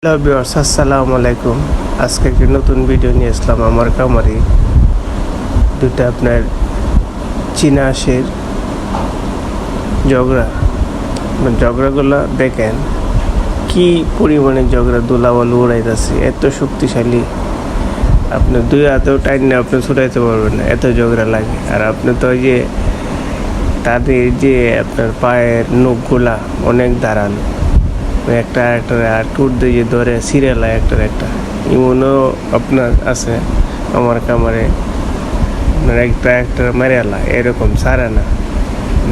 Hello viewers, আসসালামু আলাইকুম। আজকে একটি নতুন ভিডিও নিয়ে আসলাম আমার খামারে দুটো আপনার চীনা হাঁসের জগড়াগুলো দেখেন কি পরিমাণে জগড়া দোলাবালু উড়াইতেছে। এত শক্তিশালী, আপনি দুই হাতেও টাইম না আপনি ছুটাইতে পারবেন না, এত জগড়া লাগে। আর আপনি তো ওই যে তাদের যে আপনার পায়ের নখগুলা অনেক ধারালো, একটা আর টুট দিয়ে ধরে সিরিয়াল একটা এমনও আপনার আছে আমার কামারে, আপনার একটা মেরেলা এরকম সারে না।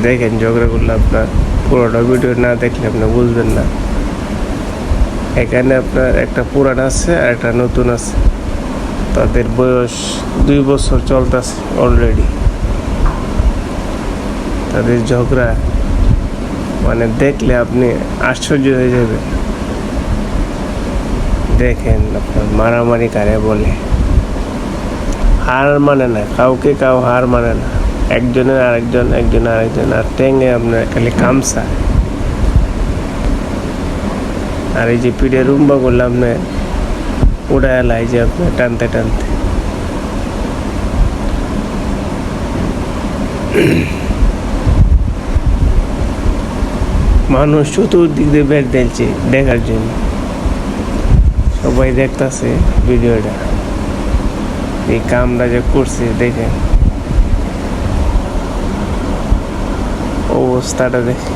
দেখেন ঝগড়াগুলো, আপনার পুরোটা ভিডিও না দেখলে আপনি বুঝবেন না। এখানে আপনার একটা পুরান আছে আর একটা নতুন আছে, তাদের বয়স 2 বছর চলতেছে অলরেডি। তাদের ঝগড়া মানে দেখলে আপনি আশ্চর্য হয়ে যাবেন। দেখেন আপনার মারামারি কারে বলে, হার মানে না, কাউকে হার মানে না। একজনের আরেকজন আর টেঙ্গে আপনার খালি কামসা। আর এই যে পিঠে রুম্বা করলে আপনি উড়ায় লাই যে আপনার টানতে মানুষ চতুর্দিক দিয়ে বের দিলছে দেখার জন্য, সবাই দেখতেছে ভিডিওটা। এই কামটা যে করছে দেখেন, অবস্থাটা দেখে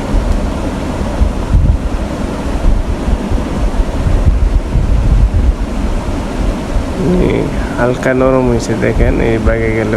হালকা নরম হয়েছে। দেখেন এই বাগে গেল।